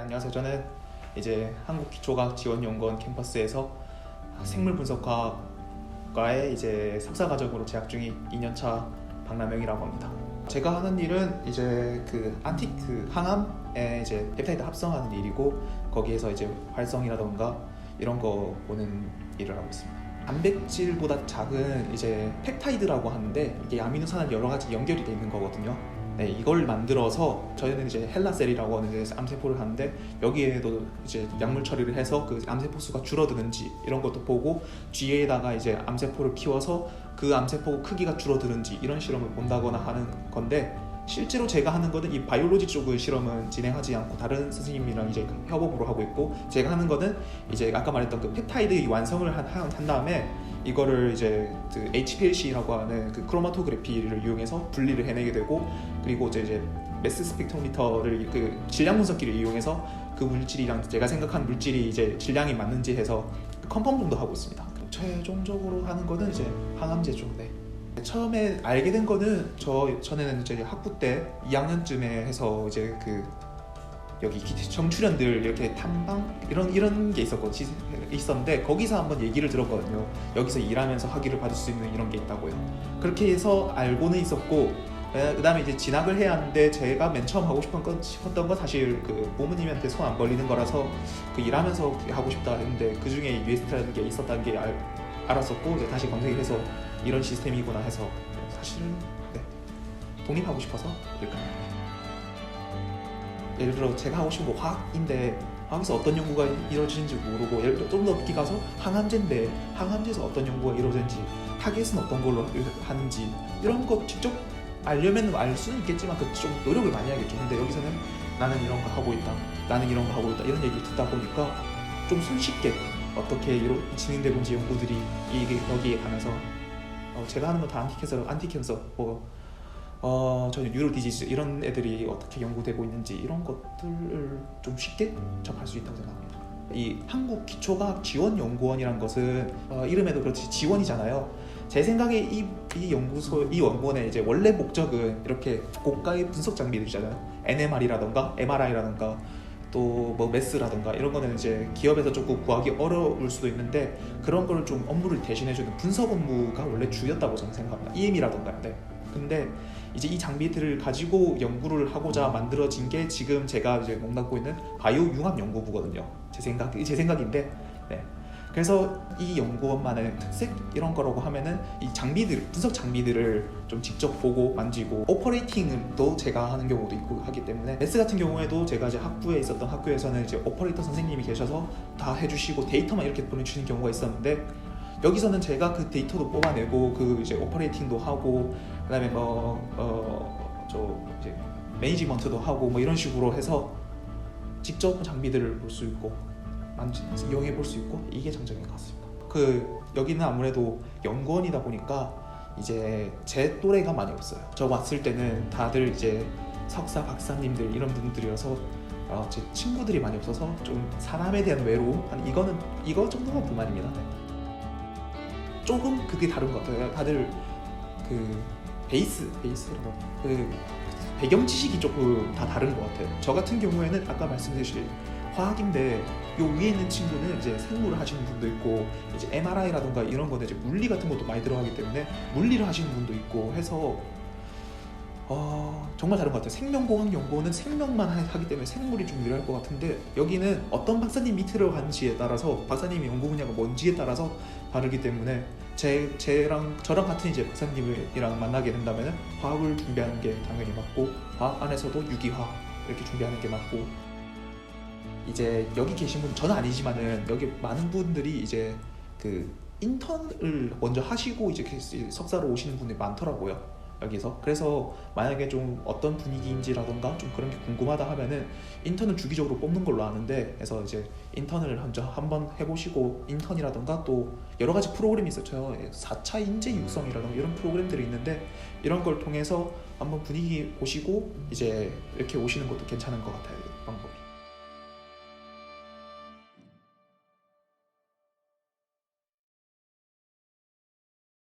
안녕하세요. 저는 이제 한국기초과학지원연구원 캠퍼스에서 생물분석과학과에 이제 석사과정으로 재학 중인 2년차 박남영이라고 합니다. 제가 하는 일은 이제 항암에 이제 펩타이드 합성하는 일이고, 거기에서 이제 활성이라던가 이런 거 보는 일을 하고 있습니다. 단백질보다 작은 이제 펩타이드라고 하는데, 이게 아미노산을 여러 가지 연결이 돼 있는 거거든요. 네, 이걸 만들어서 저희는 이제 헬라셀이라고 하는 이제 암세포를 하는데, 여기에도 이제 약물 처리를 해서 그 암세포 수가 줄어드는지 이런 것도 보고, 뒤에다가 이제 암세포를 키워서 그 암세포 크기가 줄어드는지 이런 실험을 본다거나 하는 건데, 실제로 제가 하는 거는 이 바이올로지 쪽의 실험은 진행하지 않고 다른 선생님이랑 이제 협업으로 하고 있고, 제가 하는 거는 이제 아까 말했던 그 펩타이드 완성을 한 다음에 이거를 이제 그 HPLC라고 하는 그 크로마토그래피를 이용해서 분리를 해내게 되고, 그리고 이제 매스 스펙트로미터를 그 질량 분석기를 이용해서 그 물질이랑 제가 생각한 물질이 이제 질량이 맞는지 해서 컨펌도 하고 있습니다. 최종적으로 하는 거는 이제 항암제 쪽인데, 처음에 알게 된 거는 전에는 이제 학부 때 2학년쯤에 해서 이제 그 여기 청출연들 이렇게 탐방 이런 게 있었는데, 거기서 한번 얘기를 들었거든요. 여기서 일하면서 학위를 받을 수 있는 이런 게 있다고요. 그렇게 해서 알고는 있었고, 그 다음에 이제 진학을 해야 하는데, 제가 맨 처음 하고 싶었던 건 사실 그 부모님한테 손 안 벌리는 거라서 그 일하면서 하고 싶다 했는데, 그 중에 UST라는 게 있었다는 게 알았었고, 이제 다시 검색을 해서 이런 시스템이구나 해서 사실은 독립하고 싶어서 이렇게. 예를 들어 제가 하고 싶은 거 화학인데, 화학에서 어떤 연구가 이루어지는지 모르고, 예를 들어 좀 더 깊게 가서 항암제인데 항암제에서 어떤 연구가 이루어지는지, 타겟은 어떤 걸로 하는지 이런 거 직접 알려면 알 수는 있겠지만 그 좀 노력을 많이 해야겠죠. 근데 여기서는 나는 이런 거 하고 있다, 나는 이런 거 하고 있다, 이런 얘기를 듣다 보니까 좀 손쉽게 어떻게 진행되고 있는지 연구들이 여기에 가면서 제가 하는 건 다 안티캔서 저는 뉴로 디지즈 이런 애들이 어떻게 연구되고 있는지 이런 것들을 좀 쉽게 접할 수 있다고 생각합니다. 이 한국기초과학지원연구원이란 것은 이름에도 그렇듯이 지원이잖아요. 제 생각에 이 연구원의 이제 원래 목적은 이렇게 고가의 분석 장비들이잖아요. NMR이라던가 MRI라던가 또 뭐 메스라던가 이런 거는 이제 기업에서 조금 구하기 어려울 수도 있는데, 그런 거를 좀 업무를 대신해주는 분석 업무가 원래 주였다고 저는 생각합니다. EM이라던가. 근데 이제 이 장비들을 가지고 연구를 하고자 만들어진 게 지금 제가 이제 몸담고 있는 바이오 융합 연구부거든요. 제 생각인데, 그래서 이 연구원만의 특색 이런 거라고 하면은 이 분석 장비들을 좀 직접 보고 만지고, 오퍼레이팅도 제가 하는 경우도 있고 하기 때문에, 메스 같은 경우에도 제가 이제 학교에서는 이제 오퍼레이터 선생님이 계셔서 다 해주시고 데이터만 이렇게 보내주시는 경우가 있었는데, 여기서는 제가 그 데이터도 뽑아내고 그 이제 오퍼레이팅도 하고, 그다음에 이제 매니지먼트도 하고 뭐 이런 식으로 해서 직접 장비들을 볼 수 있고 이용해 볼 수 있고, 이게 장점인 것 같습니다. 여기는 아무래도 연구원이다 보니까 이제 제 또래가 많이 없어요. 저 왔을 때는 다들 이제 석사 박사님들 이런 분들이어서 제 친구들이 많이 없어서 좀 사람에 대한 외로움, 이거 정도가 불만입니다. 조금 그게 다른 것 같아요. 다들 그 베이스라고 그 배경 지식이 조금 다 다른 것 같아요. 저 같은 경우에는 아까 말씀드린 화학인데, 요 위에 있는 친구는 이제 생물을 하시는 분도 있고, 이제 MRI라던가 이런 거는 이제 물리 같은 것도 많이 들어가기 때문에 물리를 하시는 분도 있고 해서 정말 다른 것 같아요. 생명공학 연구원은 생명만 하기 때문에 생물이 좀 유리할 것 같은데, 여기는 어떤 박사님 밑으로 가는지에 따라서, 박사님의 연구 분야가 뭔지에 따라서 다르기 때문에, 저랑 같은 이제 박사님이랑 만나게 된다면 화학을 준비하는 게 당연히 맞고, 화학 안에서도 유기화학 이렇게 준비하는 게 맞고, 이제 여기 계신 분, 저는 아니지만은 여기 많은 분들이 이제 그 인턴을 먼저 하시고 이제 석사로 오시는 분들이 많더라고요, 여기서. 그래서 만약에 좀 어떤 분위기인지라던가 좀 그런 게 궁금하다 하면은 인턴은 주기적으로 뽑는 걸로 아는데, 그래서 이제 인턴을 먼저 한번 해보시고, 인턴이라던가 또 여러 가지 프로그램이 있었죠. 4차 인재 육성이라던가 이런 프로그램들이 있는데, 이런 걸 통해서 한번 분위기 보시고 이제 이렇게 오시는 것도 괜찮은 것 같아요, 방법이.